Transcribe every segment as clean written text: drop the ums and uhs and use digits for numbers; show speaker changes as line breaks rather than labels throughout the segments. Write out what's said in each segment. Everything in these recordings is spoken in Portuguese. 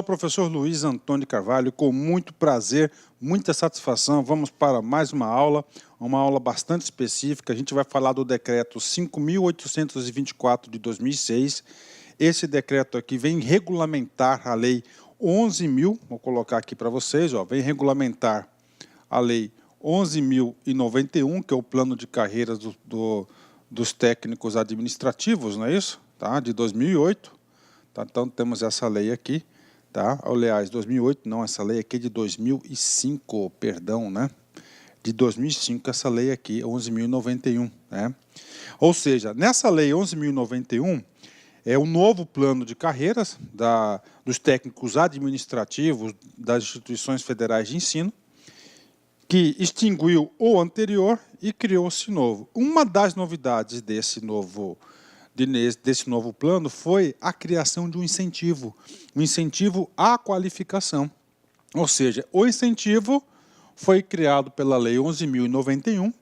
O professor Luiz Antônio Carvalho, com muito prazer, muita satisfação, vamos para mais uma aula bastante específica. A gente vai falar do decreto 5.824 de 2006. Esse decreto aqui vem regulamentar a lei 11.000, vou colocar aqui para vocês, ó, vem regulamentar a lei 11.091, que é o plano de carreiras dos técnicos administrativos, não é isso? Tá? De 2008. Tá? Então, temos essa lei aqui. Tá? Aliás, 2008, não, essa lei aqui é de 2005, perdão, né? De 2005, essa lei aqui, 11.091, né? Ou seja, nessa lei 11.091, é o novo plano de carreiras dos técnicos administrativos das instituições federais de ensino, que extinguiu o anterior e criou-se novo. Uma das novidades desse novo plano foi a criação de um incentivo à qualificação. Ou seja, o incentivo foi criado pela Lei 11.091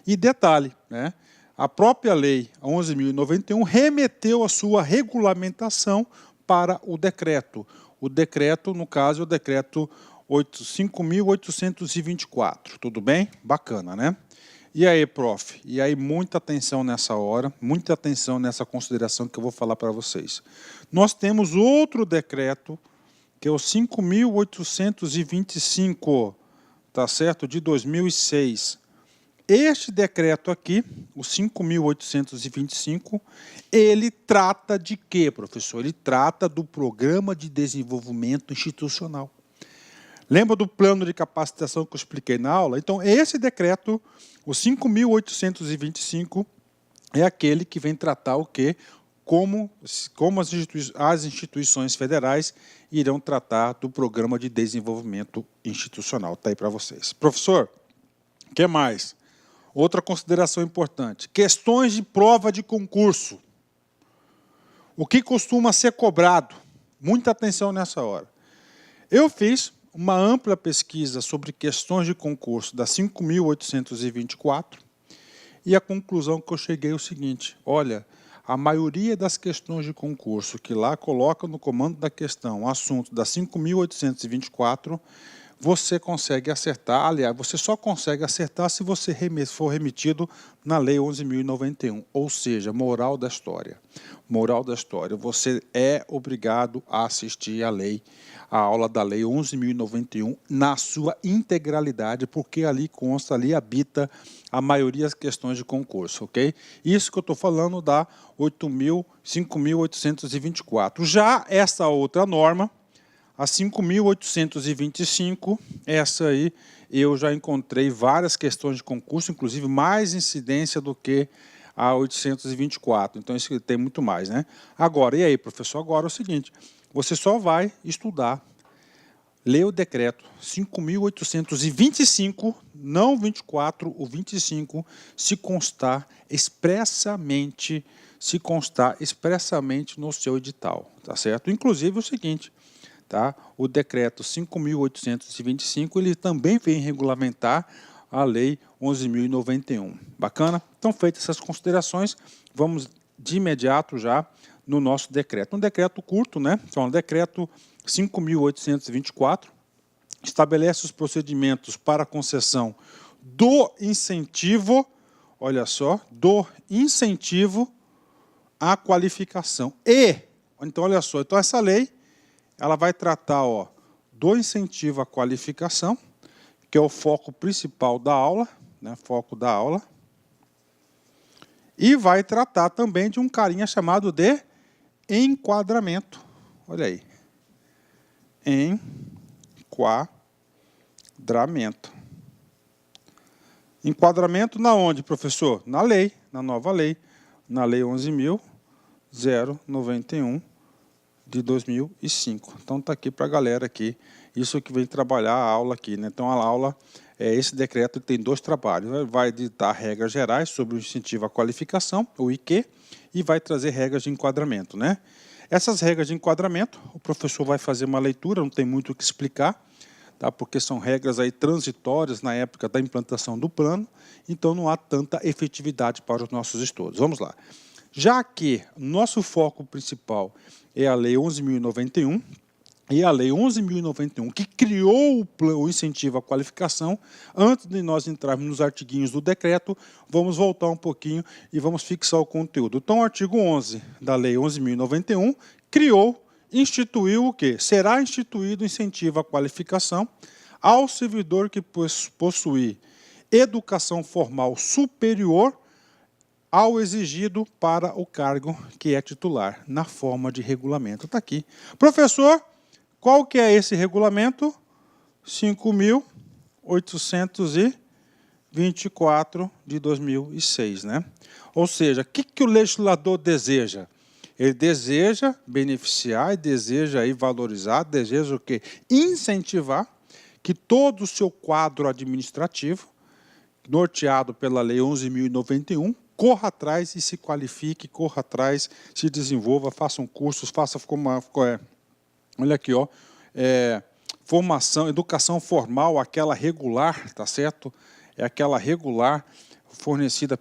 e, detalhe, né, a própria Lei 11.091 remeteu a sua regulamentação para o decreto. O decreto, no caso, é o decreto 5.824. Tudo bem? Bacana, né? E aí, prof? E aí, muita atenção nessa hora, muita atenção nessa consideração que eu vou falar para vocês. Nós temos outro decreto, que é o 5.825, tá certo? De 2006. Este decreto aqui, o 5.825, ele trata de quê, professor? Ele trata do Programa de Desenvolvimento Institucional. Lembra do plano de capacitação que eu expliquei na aula? Então, esse decreto, o 5.825, é aquele que vem tratar o quê? Como as instituições federais irão tratar do Programa de Desenvolvimento Institucional. Está aí para vocês. Professor, o que mais? Outra consideração importante. Questões de prova de concurso. O que costuma ser cobrado? Muita atenção nessa hora. Eu fiz uma ampla pesquisa sobre questões de concurso da 5.824 e a conclusão que eu cheguei é o seguinte: olha, a maioria das questões de concurso que lá coloca no comando da questão o assunto da 5.824, você consegue acertar. Aliás, você só consegue acertar se você for remetido na Lei 11.091, ou seja, moral da história. Moral da história, você é obrigado a assistir a aula da Lei 11.091 na sua integralidade, porque ali consta, ali habita a maioria das questões de concurso, ok? Isso que eu estou falando da 5.824. Já essa outra norma, a 5.825, essa aí eu já encontrei várias questões de concurso, inclusive mais incidência do que a 824. Então, isso tem muito mais, né? Agora, e aí, professor? Agora é o seguinte, você só vai estudar, ler o decreto 5.825, não 24, o 25, se constar expressamente no seu edital, tá certo? Inclusive o seguinte, tá? O decreto 5.825, ele também vem regulamentar a lei 11.091. Bacana? Então, feitas essas considerações, vamos de imediato já no nosso decreto. Um decreto curto, né? Então, o decreto 5.824 estabelece os procedimentos para a concessão do incentivo, olha só, do incentivo à qualificação. Então, olha só, então essa lei, ela vai tratar, ó, do incentivo à qualificação, que é o foco principal da aula, né, foco da aula, e vai tratar também de um carinha chamado de enquadramento. Olha aí. Enquadramento. Enquadramento na onde, professor? Na lei, na nova lei, na lei 11.091 de 2005. Então, está aqui para a galera aqui, isso que vem trabalhar a aula aqui, né? Então, a aula, esse decreto tem dois trabalhos, vai ditar regras gerais sobre o incentivo à qualificação, o IQ, e vai trazer regras de enquadramento, né? Essas regras de enquadramento, o professor vai fazer uma leitura, não tem muito o que explicar, tá? Porque são regras aí transitórias na época da implantação do plano, então não há tanta efetividade para os nossos estudos. Vamos lá. Já que nosso foco principal é a Lei 11.091, e a Lei 11.091, que criou o incentivo à qualificação. Antes de nós entrarmos nos artiguinhos do decreto, vamos voltar um pouquinho e vamos fixar o conteúdo. Então, o artigo 11 da Lei 11.091 instituiu o quê? Será instituído incentivo à qualificação ao servidor que possuir educação formal superior ao exigido para o cargo que é titular, na forma de regulamento. Está aqui. Professor, qual que é esse regulamento? 5.824 de 2006, né? Ou seja, o que o legislador deseja? Ele deseja beneficiar, e deseja aí valorizar, deseja o quê? Incentivar que todo o seu quadro administrativo, norteado pela Lei 11.091, corra atrás e se qualifique, corra atrás, se desenvolva, façam cursos, faça como olha aqui, ó, formação, educação formal, aquela regular, tá certo? É aquela regular fornecida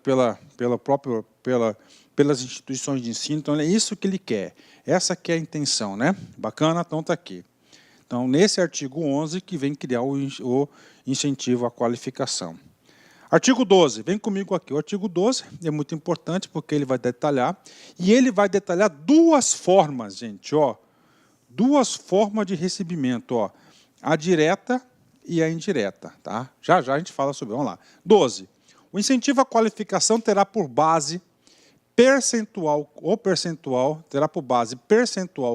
pelas instituições de ensino. Então, é isso que ele quer. Essa que é a intenção, né? Bacana? Então, está aqui. Então, nesse artigo 11 que vem criar o incentivo à qualificação. Artigo 12, vem comigo aqui. O artigo 12 é muito importante porque ele vai detalhar, e ele vai detalhar duas formas, gente, ó. Duas formas de recebimento, ó. A direta e a indireta, tá? Já já a gente fala sobre, vamos lá. 12. O incentivo à qualificação terá por base percentual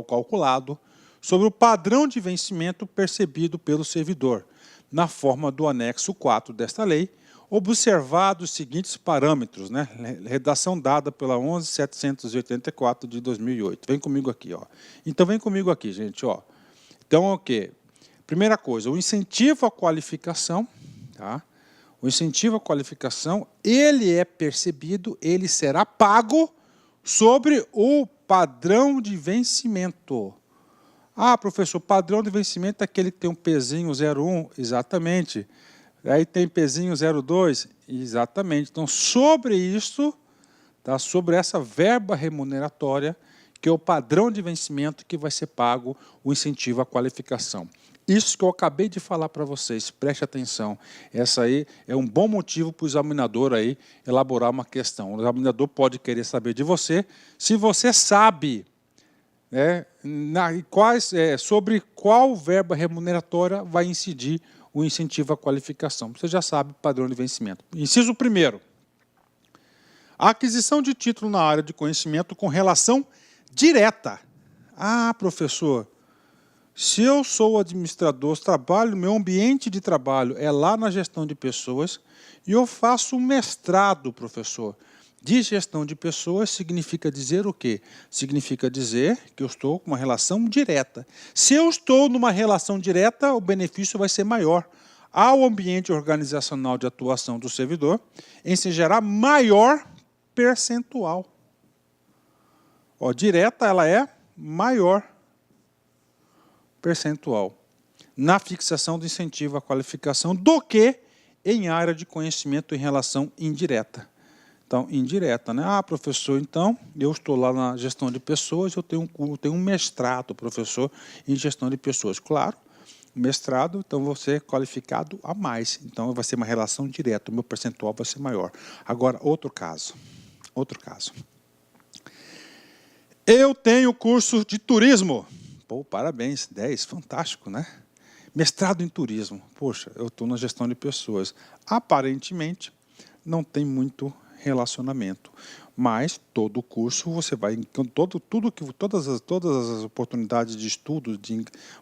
calculado sobre o padrão de vencimento percebido pelo servidor, na forma do anexo 4 desta lei, observados os seguintes parâmetros, né? Redação dada pela 11.784 de 2008. Vem comigo aqui, ó. Então, vem comigo aqui, gente, ó. Então, o quê? Primeira coisa, o incentivo à qualificação, tá? O incentivo à qualificação, ele é percebido, ele será pago sobre o padrão de vencimento. Ah, professor, padrão de vencimento é aquele que tem um pezinho 0,1, exatamente. Aí tem pezinho 0,2, exatamente. Então, sobre isso, tá, sobre essa verba remuneratória, que é o padrão de vencimento que vai ser pago o incentivo à qualificação. Isso que eu acabei de falar para vocês, preste atenção. Essa aí é um bom motivo para o examinador aí elaborar uma questão. O examinador pode querer saber de você, se você sabe, né, sobre qual verba remuneratória vai incidir o incentivo à qualificação. Você já sabe o padrão de vencimento. Inciso 1º. A aquisição de título na área de conhecimento com relação direta. Ah, professor, se eu sou administrador, trabalho, meu ambiente de trabalho é lá na gestão de pessoas, e eu faço um mestrado, professor, de gestão de pessoas, significa dizer o quê? Significa dizer que eu estou com uma relação direta. Se eu estou numa relação direta, o benefício vai ser maior ao ambiente organizacional de atuação do servidor, em se gerar maior percentual. Ó, direta, ela é maior percentual na fixação do incentivo à qualificação do que em área de conhecimento em relação indireta. Então, indireta, né? Ah, professor, então, eu estou lá na gestão de pessoas, eu tenho um mestrado, professor, em gestão de pessoas. Claro, mestrado, então vou ser qualificado a mais. Então, vai ser uma relação direta, o meu percentual vai ser maior. Agora, outro caso. Eu tenho curso de turismo. Pô, parabéns, 10, fantástico, né? Mestrado em turismo. Poxa, eu estou na gestão de pessoas. Aparentemente, não tem muito relacionamento, mas todo o curso você vai, todas as oportunidades de estudo,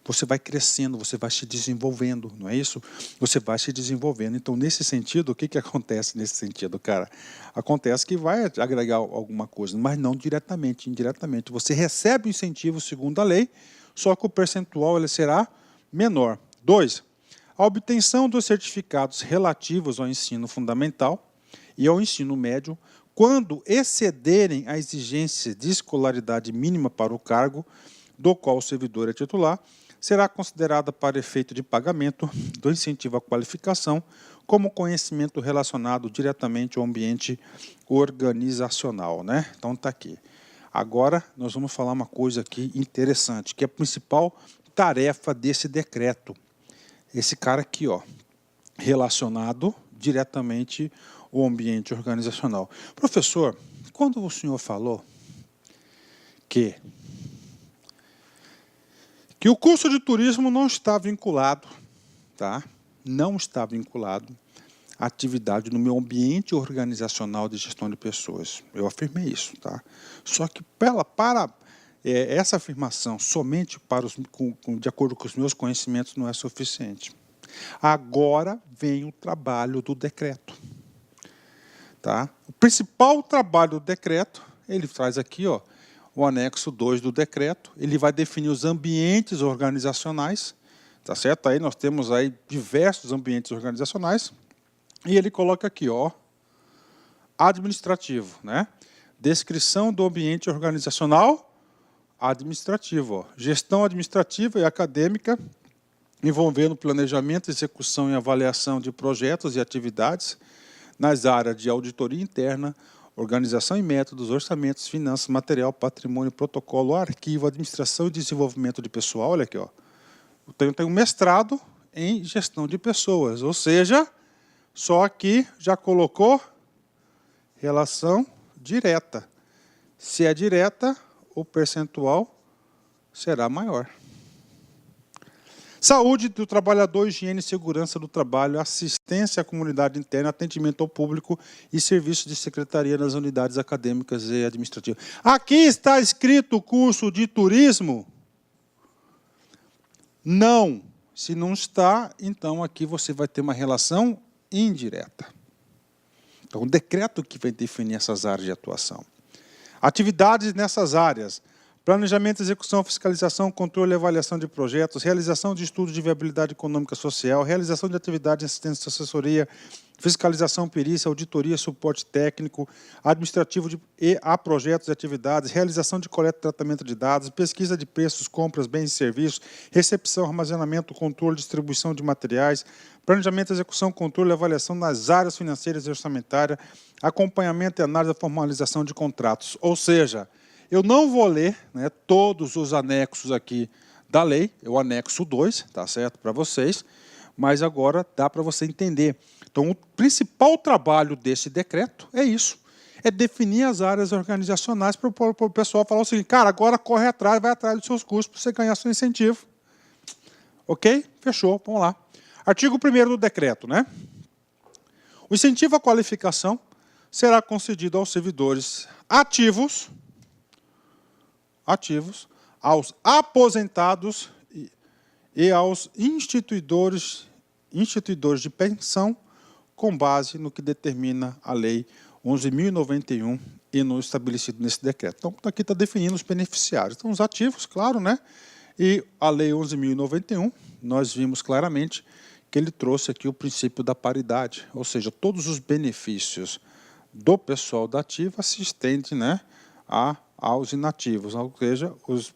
você vai crescendo, você vai se desenvolvendo, não é isso? Você vai se desenvolvendo. Então, nesse sentido, o que acontece nesse sentido, cara? Acontece que vai agregar alguma coisa, mas não diretamente, indiretamente. Você recebe o incentivo segundo a lei, só que o percentual ele será menor. 2. A obtenção dos certificados relativos ao ensino fundamental e ao ensino médio, quando excederem a exigência de escolaridade mínima para o cargo do qual o servidor é titular, será considerada para efeito de pagamento do incentivo à qualificação como conhecimento relacionado diretamente ao ambiente organizacional, né? Então, está aqui. Agora, nós vamos falar uma coisa aqui interessante, que é a principal tarefa desse decreto. Esse cara aqui, ó, relacionado diretamente ao ambiente organizacional. Professor, quando o senhor falou que o curso de turismo não está vinculado, tá? Não está vinculado à atividade no meu ambiente organizacional de gestão de pessoas. Eu afirmei isso, tá? Só que para essa afirmação somente de acordo com os meus conhecimentos não é suficiente. Agora vem o trabalho do decreto. Tá? O principal trabalho do decreto, ele traz aqui, ó, o anexo 2 do decreto, ele vai definir os ambientes organizacionais, tá certo? Aí nós temos aí diversos ambientes organizacionais, e ele coloca aqui, ó, administrativo, né? Descrição do ambiente organizacional administrativo, ó. Gestão administrativa e acadêmica, envolvendo planejamento, execução e avaliação de projetos e atividades nas áreas de auditoria interna, organização e métodos, orçamentos, finanças, material, patrimônio, protocolo, arquivo, administração e desenvolvimento de pessoal. Olha aqui, ó. Eu tenho um mestrado em gestão de pessoas, ou seja, só aqui já colocou relação direta. Se é direta, o percentual será maior. Saúde do trabalhador, higiene e segurança do trabalho, assistência à comunidade interna, atendimento ao público e serviços de secretaria nas unidades acadêmicas e administrativas. Aqui está escrito curso de turismo? Não. Se não está, então aqui você vai ter uma relação indireta. Então, o decreto que vai definir essas áreas de atuação. Atividades nessas áreas: planejamento, execução, fiscalização, controle e avaliação de projetos, realização de estudos de viabilidade econômica e social, realização de atividades de assistência e assessoria, fiscalização, perícia, auditoria, suporte técnico, administrativo a projetos e atividades, realização de coleta e tratamento de dados, pesquisa de preços, compras, bens e serviços, recepção, armazenamento, controle, distribuição de materiais, planejamento, execução, controle e avaliação nas áreas financeiras e orçamentárias, acompanhamento e análise da formalização de contratos. Ou seja, eu não vou ler, né, todos os anexos aqui da lei, o anexo 2, tá certo, para vocês, mas agora dá para você entender. Então, o principal trabalho desse decreto é isso, é definir as áreas organizacionais para o pessoal falar o seguinte: cara, agora corre atrás, vai atrás dos seus custos para você ganhar seu incentivo. Ok? Fechou, vamos lá. Artigo 1º do decreto, né? O incentivo à qualificação será concedido aos servidores ativos, aos aposentados e aos instituidores de pensão, com base no que determina a Lei 11.091 e no estabelecido nesse decreto. Então, aqui está definindo os beneficiários. Então, os ativos, claro, né? E a Lei 11.091, nós vimos claramente que ele trouxe aqui o princípio da paridade, ou seja, todos os benefícios do pessoal da ativa se estendem, né, aos inativos, ou seja, os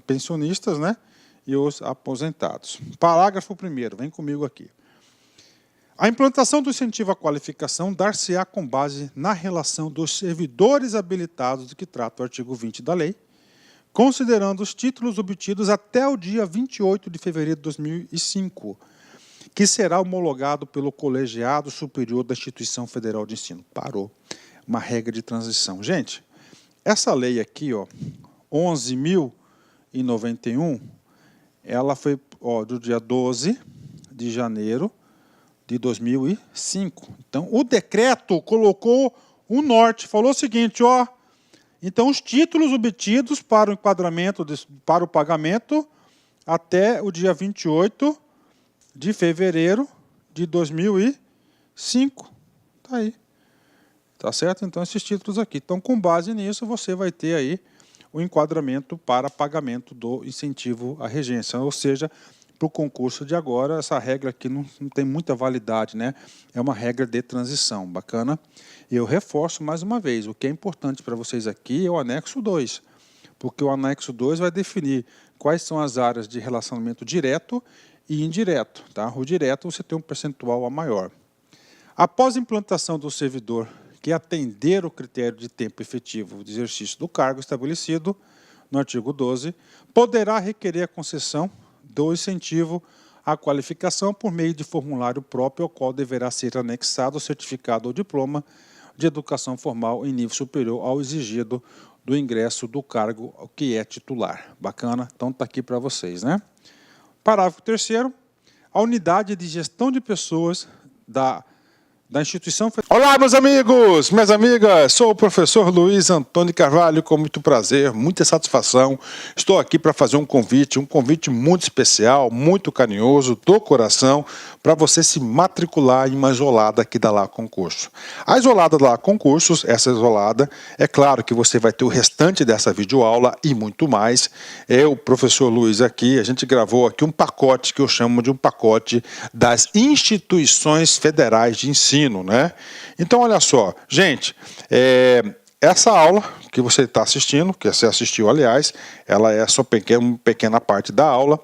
pensionistas, né, e os aposentados. Parágrafo 1º, vem comigo aqui. A implantação do incentivo à qualificação dar-se-á com base na relação dos servidores habilitados de que trata o artigo 20 da lei, considerando os títulos obtidos até o dia 28 de fevereiro de 2005, que será homologado pelo colegiado superior da Instituição Federal de Ensino. Parou. Uma regra de transição. Gente, essa lei aqui, ó, 11.091, ela foi, ó, do dia 12 de janeiro de 2005. Então, o decreto colocou o norte, falou o seguinte, ó, então, os títulos obtidos para o enquadramento, para o pagamento, até o dia 28 de fevereiro de 2005. Está aí. Tá certo? Então, esses títulos aqui. Então, com base nisso, você vai ter aí o enquadramento para pagamento do incentivo à regência. Ou seja, para o concurso de agora, essa regra aqui não tem muita validade, né? É uma regra de transição, bacana? E eu reforço mais uma vez, o que é importante para vocês aqui é o anexo 2, porque o anexo 2 vai definir quais são as áreas de relacionamento direto e indireto, tá? O direto você tem um percentual a maior. Após a implantação do servidor que atender o critério de tempo efetivo de exercício do cargo estabelecido no artigo 12, poderá requerer a concessão do incentivo à qualificação por meio de formulário próprio, ao qual deverá ser anexado o certificado ou diploma de educação formal em nível superior ao exigido do ingresso do cargo que é titular. Bacana? Então está aqui para vocês, né? Parágrafo 3º. A unidade de gestão de pessoas da instituição... Olá, meus amigos, minhas amigas, sou o professor Luiz Antônio Carvalho, com muito prazer, muita satisfação. Estou aqui para fazer um convite muito especial, muito carinhoso, do coração, para você se matricular em uma isolada aqui da La Concurso. A isolada da La Concursos, essa isolada, é claro que você vai ter o restante dessa videoaula e muito mais. Eu, professor Luiz aqui, a gente gravou aqui um pacote que eu chamo de um pacote das instituições federais de ensino. Né? Então, olha só, gente, essa aula que você está assistindo, que você assistiu, aliás, ela é só uma pequena parte da aula.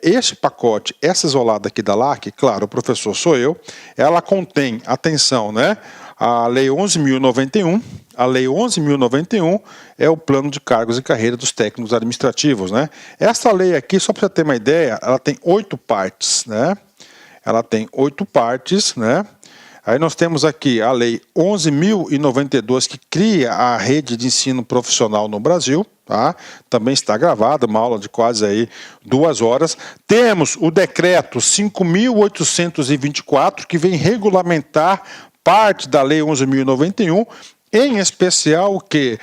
Esse pacote, essa isolada aqui da LAC, claro, o professor sou eu, ela contém, atenção, né? A Lei 11.091, a Lei 11.091 é o plano de cargos e carreira dos técnicos administrativos, né? Essa lei aqui, só para você ter uma ideia, ela tem 8 partes, né? Ela tem 8 partes, né? Aí nós temos aqui a Lei 11.092, que cria a rede de ensino profissional no Brasil, tá? Também está gravada, uma aula de quase aí 2 horas. Temos o decreto 5.824, que vem regulamentar parte da Lei 11.091, em especial o que?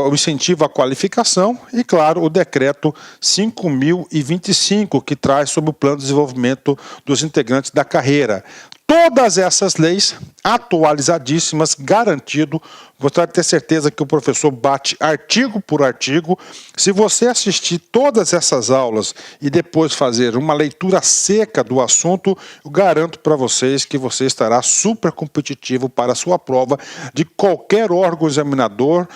O incentivo à qualificação e, claro, o decreto 5.025, que traz sobre o plano de desenvolvimento dos integrantes da carreira. Todas essas leis atualizadíssimas, garantido. Você vai ter certeza que o professor bate artigo por artigo. Se você assistir todas essas aulas e depois fazer uma leitura seca do assunto, eu garanto para vocês que você estará super competitivo para a sua prova de qualquer órgão examinador,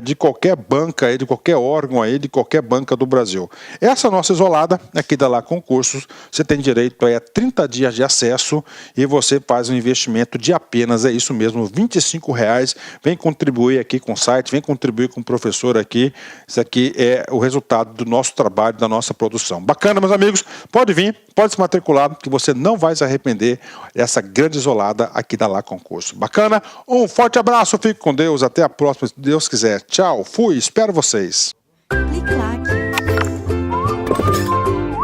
de qualquer banca, de qualquer órgão, de qualquer banca do Brasil. Essa nossa isolada aqui da La Concursos, você tem direito a 30 dias de acesso e você faz um investimento de apenas, é isso mesmo, R$ 25,00. Vem contribuir aqui com o site, vem contribuir com o professor aqui. Isso aqui é o resultado do nosso trabalho, da nossa produção. Bacana, meus amigos? Pode vir, pode se matricular, que você não vai se arrepender dessa grande isolada aqui da La Concurso. Bacana? Um forte abraço, fique com Deus, até a próxima, se Deus quiser. Tchau, fui, espero vocês.
Clique lá.